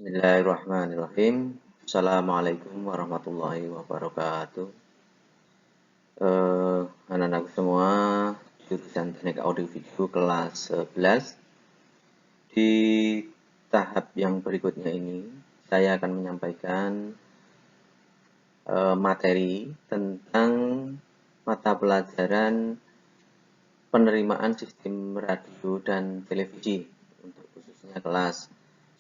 Bismillahirrahmanirrahim. Assalamualaikum warahmatullahi wabarakatuh. Anak-anak semua, jurusan Teknik Audio Video kelas 11. Di tahap yang berikutnya ini, saya akan menyampaikan materi tentang mata pelajaran penerimaan sistem radio dan televisi untuk khususnya kelas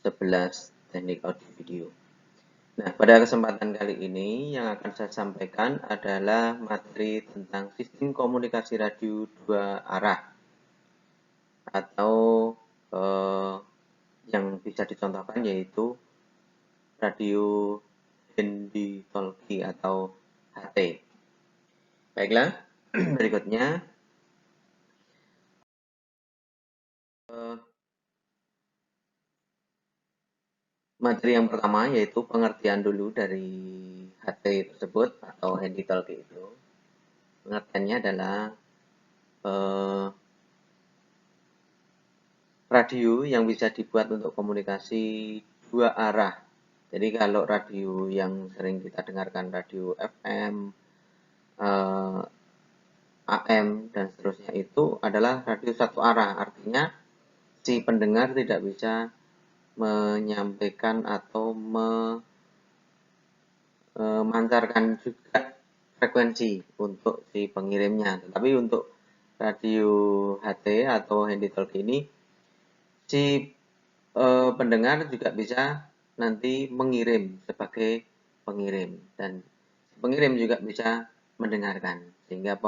11 Teknik Audio Video. Nah, pada kesempatan kali ini yang akan saya sampaikan adalah materi tentang sistem komunikasi radio dua arah atau yang bisa dicontohkan yaitu radio Handy-Talkie atau HT. Baiklah, berikutnya materi yang pertama yaitu pengertian dulu dari HT tersebut atau Handy-Talkie itu. Pengertiannya adalah radio yang bisa dibuat untuk komunikasi dua arah. Jadi kalau radio yang sering kita dengarkan radio FM, AM dan seterusnya itu adalah radio satu arah. Artinya si pendengar tidak bisa menyampaikan atau memancarkan juga frekuensi untuk si pengirimnya. Tetapi untuk radio HT atau Handy-Talkie ini si pendengar juga bisa nanti mengirim sebagai pengirim dan pengirim juga bisa mendengarkan sehingga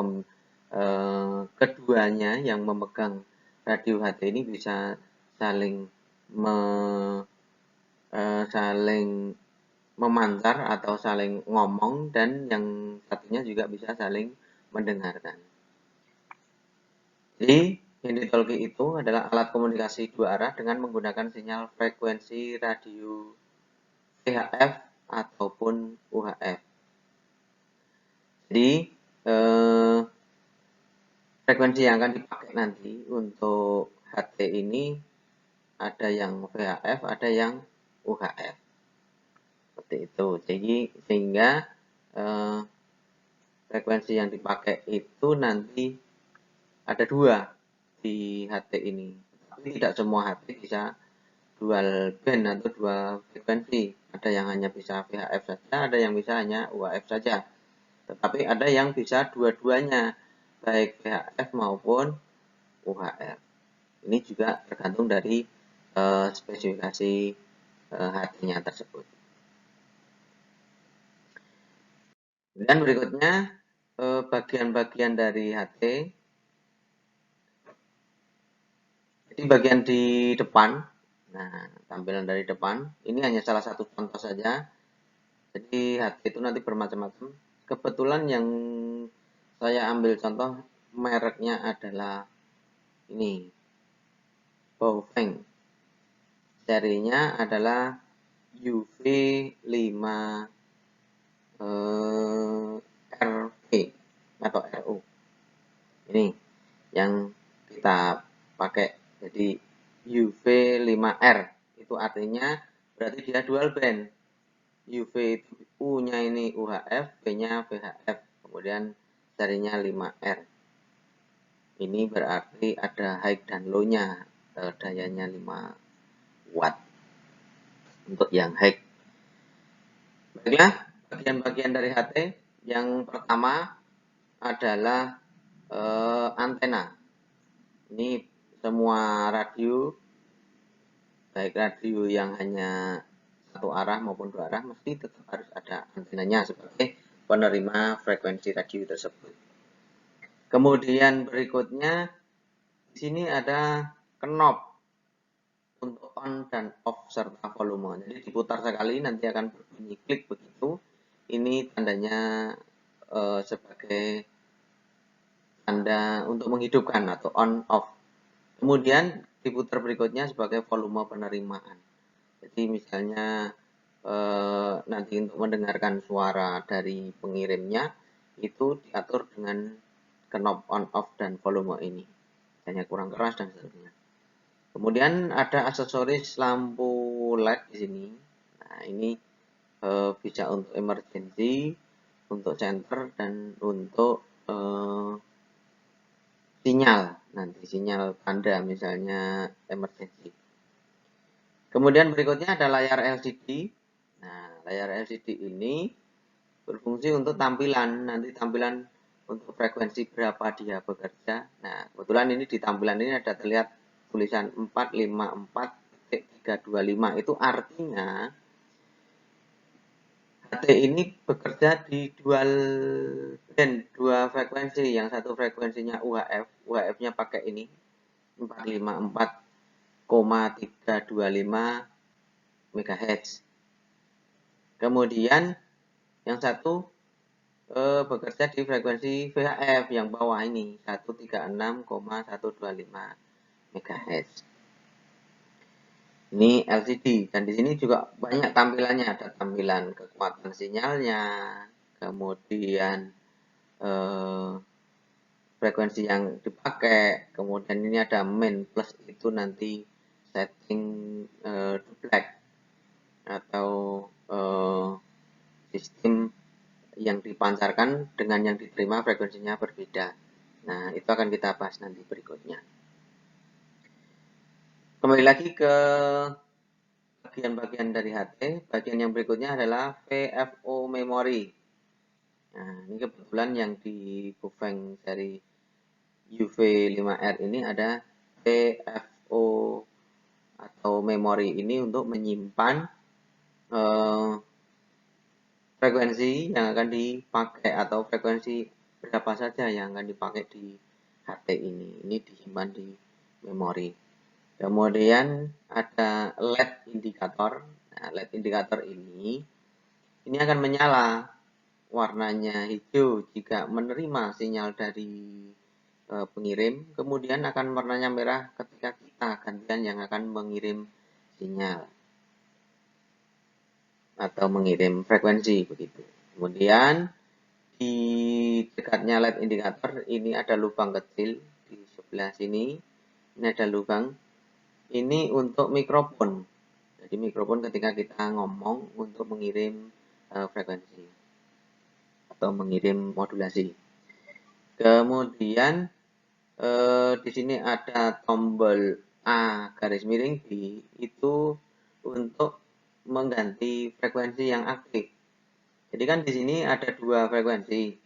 keduanya yang memegang radio HT ini bisa saling memancar atau saling ngomong dan yang satunya juga bisa saling mendengarkan. Jadi Handy-Talkie itu adalah alat komunikasi dua arah dengan menggunakan sinyal frekuensi radio VHF ataupun UHF. Jadi frekuensi yang akan dipakai nanti untuk HT ini ada yang VHF, ada yang UHF. Seperti itu. Jadi sehingga frekuensi yang dipakai itu nanti ada dua di HT ini. Tapi tidak semua HT bisa dual band atau dua frekuensi. Ada yang hanya bisa VHF saja, ada yang bisa hanya UHF saja. Tetapi ada yang bisa dua-duanya, baik VHF maupun UHF. Ini juga tergantung dari spesifikasi HT-nya tersebut. Dan berikutnya bagian-bagian dari HT. Jadi bagian di depan, nah tampilan dari depan, ini hanya salah satu contoh saja. Jadi HT itu nanti bermacam-macam. Kebetulan yang saya ambil contoh mereknya adalah ini, Baofeng. Serinya adalah UV5 RV atau RU. Ini yang kita pakai. Jadi UV5R itu artinya berarti dia dual band. UV itu U-nya ini UHF, B-nya VHF. Kemudian serinya 5R. Ini berarti ada high dan low-nya. Dayanya 5 watt. Untuk yang high. Baiklah, bagian-bagian dari HT. Yang pertama adalah antena. Ini semua radio, baik radio yang hanya satu arah maupun dua arah, mesti tetap harus ada antenanya sebagai penerima frekuensi radio tersebut. Kemudian berikutnya, di sini ada knob untuk on dan off serta volume. Jadi diputar sekali nanti akan berbunyi klik begitu. Ini tandanya sebagai tanda untuk menghidupkan atau on off. Kemudian diputar berikutnya sebagai volume penerimaan. Jadi misalnya nanti untuk mendengarkan suara dari pengirimnya itu diatur dengan knob on off dan volume ini. Hanya kurang keras dan seterusnya. Kemudian ada aksesoris lampu LED di sini. Nah, ini bisa untuk emergency, untuk center, dan untuk sinyal. Nanti sinyal tanda misalnya emergency. Kemudian berikutnya ada layar LCD. Nah, layar LCD ini berfungsi untuk tampilan. Nanti tampilan untuk frekuensi berapa dia bekerja. Nah, kebetulan ini di tampilan ini ada terlihat tulisan 454.325. Itu artinya HT ini bekerja di dual band, dua frekuensi. Yang satu frekuensinya UHF, UHF-nya pakai ini 454,325 MHz. Kemudian yang satu bekerja di frekuensi VHF yang bawah ini 136,125 MHz. Ini LCD dan di sini juga banyak tampilannya, ada tampilan kekuatan sinyalnya, kemudian frekuensi yang dipakai, kemudian ini ada main plus itu nanti setting duplex atau sistem yang dipancarkan dengan yang diterima frekuensinya berbeda. Nah, itu akan kita bahas nanti berikutnya. Kembali lagi ke bagian-bagian dari HT. Bagian yang berikutnya adalah VFO memory. Nah, ini kebetulan yang di Bufeng dari UV5R ini ada VFO atau memori ini untuk menyimpan frekuensi yang akan dipakai atau frekuensi berapa saja yang akan dipakai di HT ini. Ini disimpan di memori. Kemudian ada LED indikator. Nah, LED indikator ini akan menyala warnanya hijau jika menerima sinyal dari pengirim, kemudian akan warnanya merah ketika kita gantian yang akan mengirim sinyal atau mengirim frekuensi begitu. Kemudian di dekatnya LED indikator ini ada lubang kecil di sebelah sini. Ini ada lubang. Ini untuk mikrofon. Jadi mikrofon ketika kita ngomong untuk mengirim frekuensi atau mengirim modulasi. Kemudian di sini ada tombol A garis miring B itu untuk mengganti frekuensi yang aktif. Jadi kan di sini ada dua frekuensi.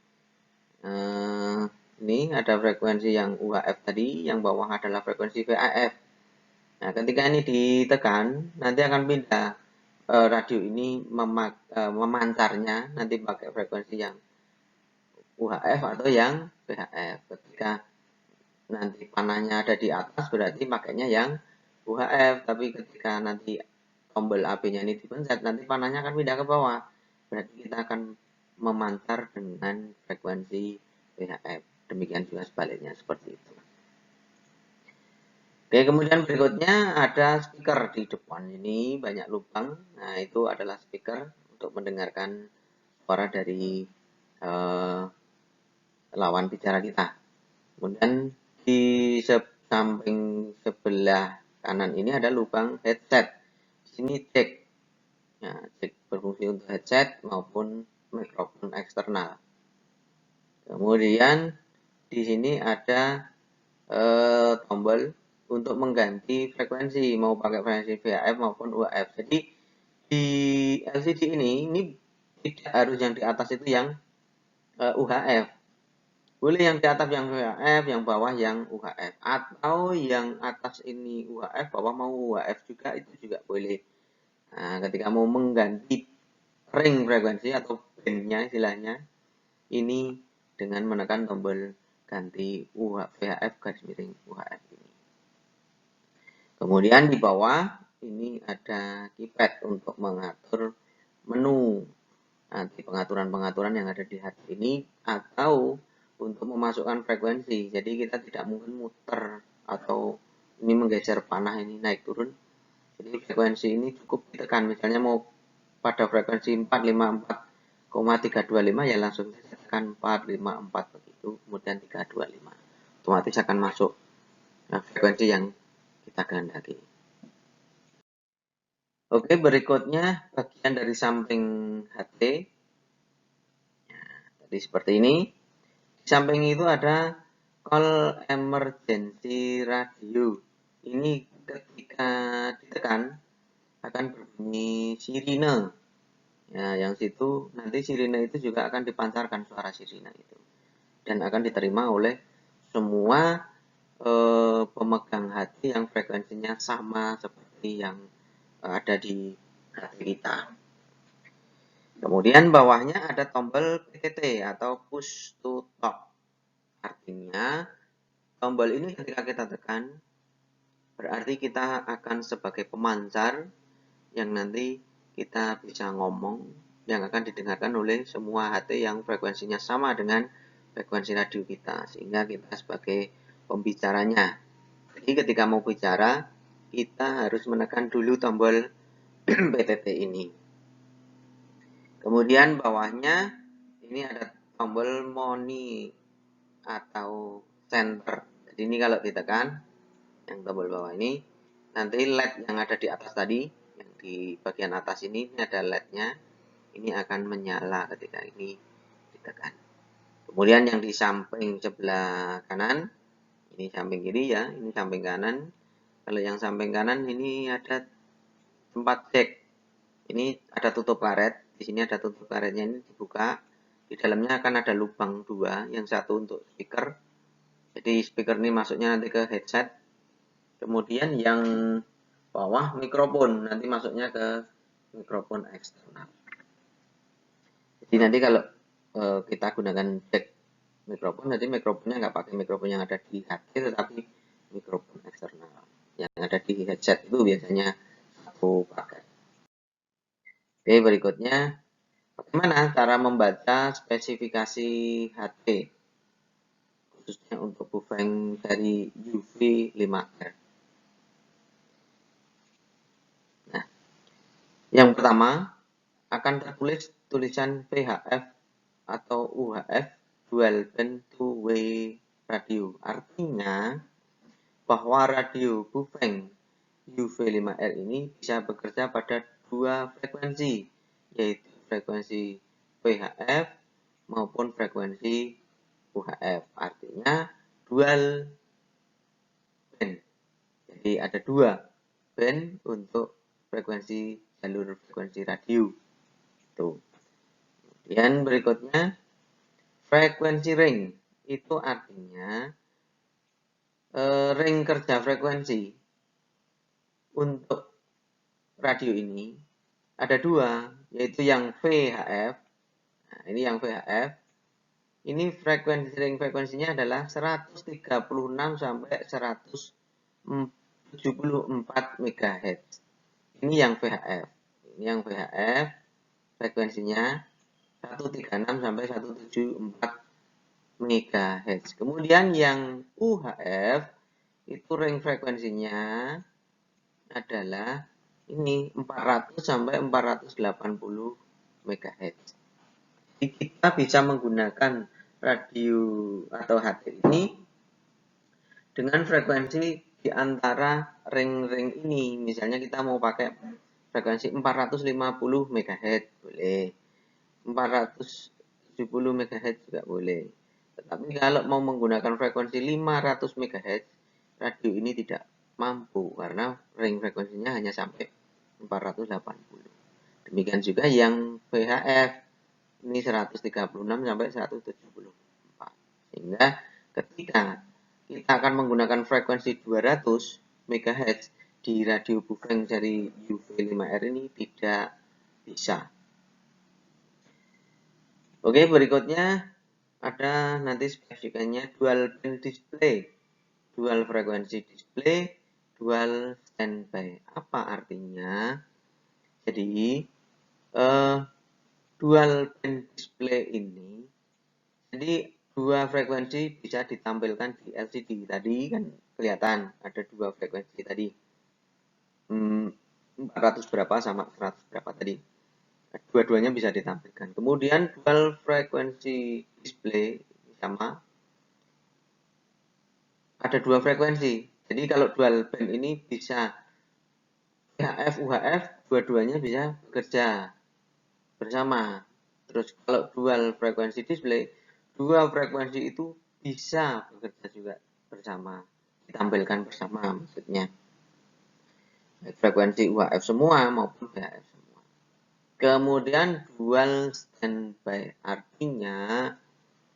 Ini ada frekuensi yang UHF tadi, yang bawah adalah frekuensi VHF. Nah, ketika ini ditekan, nanti akan pindah radio ini memancarnya nanti pakai frekuensi yang UHF atau yang VHF. Ketika nanti panahnya ada di atas berarti pakainya yang UHF, tapi ketika nanti tombol AB-nya ini dipencet nanti panahnya akan pindah ke bawah, berarti kita akan memancar dengan frekuensi VHF. Demikian juga sebaliknya seperti itu. Oke, kemudian berikutnya ada speaker di depan ini banyak lubang. Nah, itu adalah speaker untuk mendengarkan suara dari lawan bicara kita. Kemudian di samping sebelah kanan ini ada lubang headset. Di sini jack. Nah, jack berfungsi untuk headset maupun mikrofon eksternal. Kemudian di sini ada tombol untuk mengganti frekuensi, mau pakai frekuensi VHF maupun UHF. Jadi di LCD ini tidak harus yang di atas itu yang UHF. Boleh yang di atas yang UHF, yang bawah yang UHF. Atau yang atas ini UHF, bawah mau UHF juga, itu juga boleh. Nah, ketika mau mengganti ring frekuensi atau bandnya istilahnya, ini dengan menekan tombol ganti VHF garis miring UHF ini. Kemudian di bawah ini ada keypad untuk mengatur menu. Nanti pengaturan-pengaturan yang ada di HT ini atau untuk memasukkan frekuensi. Jadi kita tidak mungkin muter atau ini menggeser panah ini naik turun. Jadi frekuensi ini cukup ditekan. Misalnya mau pada frekuensi 454,325 ya langsung tekan 454 begitu, kemudian 325. Otomatis akan masuk frekuensi yang kita kehendaki. Oke, berikutnya bagian dari samping HT. Nah, tadi seperti ini. Di samping itu ada call emergency radio. Ini ketika ditekan akan berbunyi sirine. Ya, yang situ nanti sirine itu juga akan dipancarkan suara sirine itu. Dan akan diterima oleh semua pemegang hati yang frekuensinya sama seperti yang ada di hati kita. Kemudian bawahnya ada tombol PTT atau push to talk. Artinya tombol ini ketika kita tekan berarti kita akan sebagai pemancar yang nanti kita bisa ngomong yang akan didengarkan oleh semua HT yang frekuensinya sama dengan frekuensi radio kita, sehingga kita sebagai pembicaranya. Jadi ketika mau bicara kita harus menekan dulu tombol PTT ini. Kemudian bawahnya ini ada tombol moni atau center. Jadi ini kalau ditekan yang tombol bawah ini, nanti LED yang ada di atas tadi, yang di bagian atas ini ada LED-nya, ini akan menyala ketika ini ditekan. Kemudian yang di samping sebelah kanan, ini samping kiri ya, ini samping kanan. Kalau yang samping kanan ini ada tempat jack. Ini ada tutup karet, di sini ada tutup karetnya, ini dibuka. Di dalamnya akan ada lubang dua, yang satu untuk speaker. Jadi speaker ini masuknya nanti ke headset. Kemudian yang bawah mikrofon, nanti masuknya ke mikrofon eksternal. Jadi nanti kalau kita gunakan jack mikrofon, nanti mikrofonnya nggak pakai mikrofon yang ada di HT, tetapi mikrofon eksternal. Yang ada di headset itu biasanya satu paket. Oke, berikutnya bagaimana cara membaca spesifikasi HT khususnya untuk buffering dari UV5R. Nah, yang pertama akan tertulis tulisan VHF atau UHF, dual band two way radio. Artinya bahwa radio buffering UV5R ini bisa bekerja pada dua frekuensi, yaitu frekuensi VHF maupun frekuensi UHF. Artinya dual band. Jadi ada dua band untuk frekuensi jalur frekuensi radio. Tuh. Kemudian berikutnya frekuensi ring. Itu artinya ring kerja frekuensi untuk radio ini ada dua, yaitu yang VHF. Nah, ini yang VHF. Ini frekuensinya adalah 136 sampai 174 MHz. Ini yang VHF. Ini yang VHF frekuensinya 136 sampai 174 MHz. Kemudian yang UHF itu ring frekuensinya adalah ini 400 sampai 480 MHz. Jadi kita bisa menggunakan radio atau HT ini dengan frekuensi di antara ring-ring ini. Misalnya kita mau pakai frekuensi 450 MHz boleh, 470 MHz juga boleh. Tetapi kalau mau menggunakan frekuensi 500 MHz, radio ini tidak mampu karena ring frekuensinya hanya sampai 480. Demikian juga yang VHF. Ini 136 sampai 174. Sehingga ketika kita akan menggunakan frekuensi 200 MHz di radio buffering dari UV5R ini tidak bisa. Oke, berikutnya ada nanti spesifikasinya dual band display, dual frekuensi display, dual standby. Apa artinya? Jadi dual band display ini, jadi dua frekuensi bisa ditampilkan di LCD. Tadi kan kelihatan ada dua frekuensi tadi, 400 berapa sama 100 berapa tadi. Dua-duanya bisa ditampilkan. Kemudian dual frekuensi display sama, ada dua frekuensi, Jadi kalau dual band ini bisa VHF, UHF, dua-duanya bisa bekerja bersama. Terus kalau dual frekuensi display, dua frekuensi itu bisa bekerja juga bersama, ditampilkan bersama maksudnya. Frekuensi UHF semua maupun VHF semua. Kemudian dual standby, artinya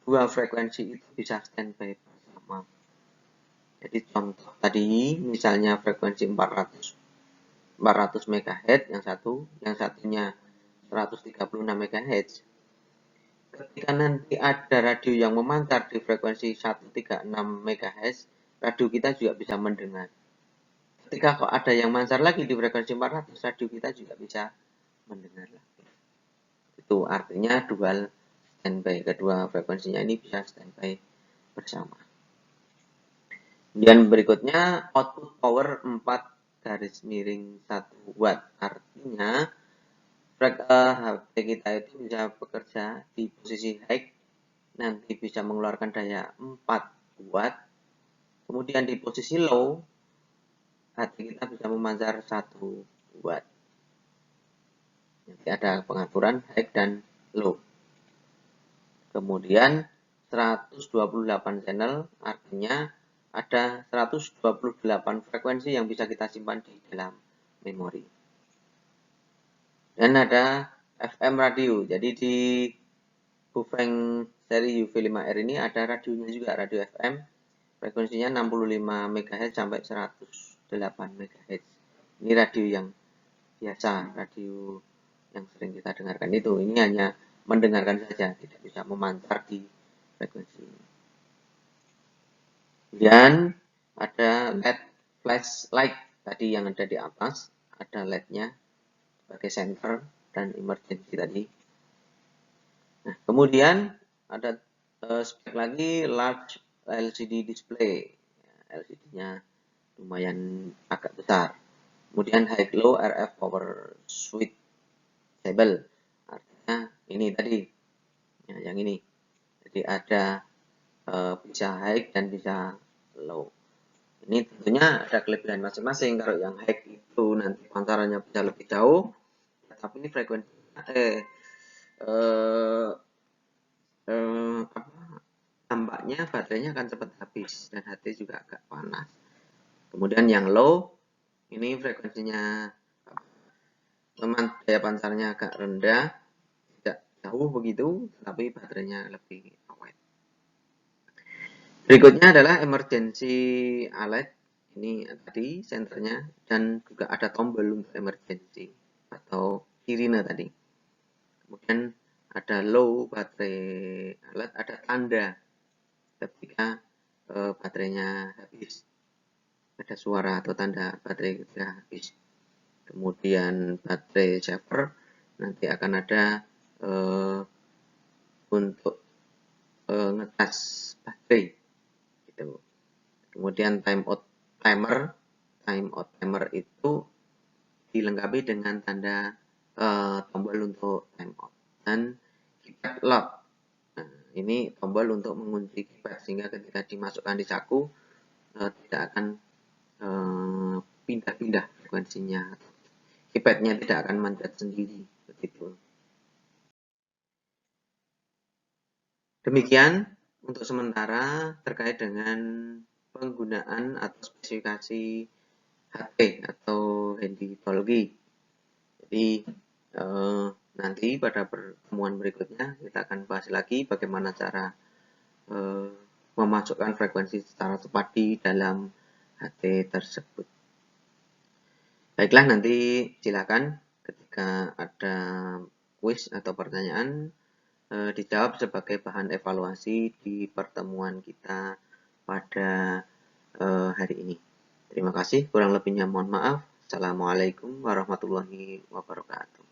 dua frekuensi itu bisa standby bersama. Jadi contoh tadi misalnya frekuensi 400 MHz yang satunya 136 MHz. Ketika nanti ada radio yang memancar di frekuensi 136 MHz, radio kita juga bisa mendengar. Ketika kok ada yang mancar lagi di frekuensi 400, radio kita juga bisa mendengar lagi. Itu artinya dual standby, kedua frekuensinya ini bisa standby bersama. Dan berikutnya output power 4-1 watt, artinya HP kita itu bisa bekerja di posisi high, nanti bisa mengeluarkan daya 4 watt, kemudian di posisi low, HP kita bisa memancar 1 watt. Nanti ada pengaturan high dan low. Kemudian 128 channel, artinya ada 128 frekuensi yang bisa kita simpan di dalam memori. Dan ada FM radio, jadi di Bufeng seri UV5R ini ada radionya juga, radio FM, frekuensinya 65 MHz sampai 108 MHz. Ini radio yang biasa, radio yang sering kita dengarkan itu. Ini hanya mendengarkan saja, tidak bisa memancar di frekuensi ini. Kemudian ada LED flashlight tadi yang ada di atas, ada LED-nya sebagai sensor dan emergency tadi. Nah, kemudian ada spek lagi large LCD display. LCD-nya lumayan agak besar. Kemudian high low RF power switchable. Artinya ini tadi, ya, yang ini. Jadi ada bisa high dan bisa low. Ini tentunya ada kelebihan masing-masing. Kalau yang high itu nanti pancarannya bisa lebih jauh, tapi ini frekuensinya tampaknya baterainya akan cepat habis dan HT juga agak panas. Kemudian yang low, ini frekuensinya daya pancarnya agak rendah, tidak jauh begitu, tapi baterainya lebih awet. Berikutnya adalah emergency alert. Ini tadi senternya dan juga ada tombol untuk emergency atau sirine tadi. Kemudian ada low baterai alert, ada tanda ketika baterainya habis. Ada suara atau tanda baterai sudah habis. Kemudian baterai saver nanti akan ada untuk ngetes baterai gitu. Kemudian timeout timer itu dilengkapi dengan tanda tombol untuk timeout dan keypad lock. Nah, ini tombol untuk mengunci keypad sehingga ketika dimasukkan di saku tidak akan pindah-pindah frekuensinya. Keypadnya tidak akan manjat sendiri begitu. Demikian untuk sementara terkait dengan penggunaan atau spesifikasi HT atau handy talkie. Jadi nanti pada pertemuan berikutnya kita akan bahas lagi bagaimana cara memasukkan frekuensi secara tepat di dalam HT tersebut. Baiklah, nanti silakan ketika ada kuis atau pertanyaan dijawab sebagai bahan evaluasi di pertemuan kita pada hari ini. Terima kasih, kurang lebihnya mohon maaf. Assalamualaikum warahmatullahi wabarakatuh.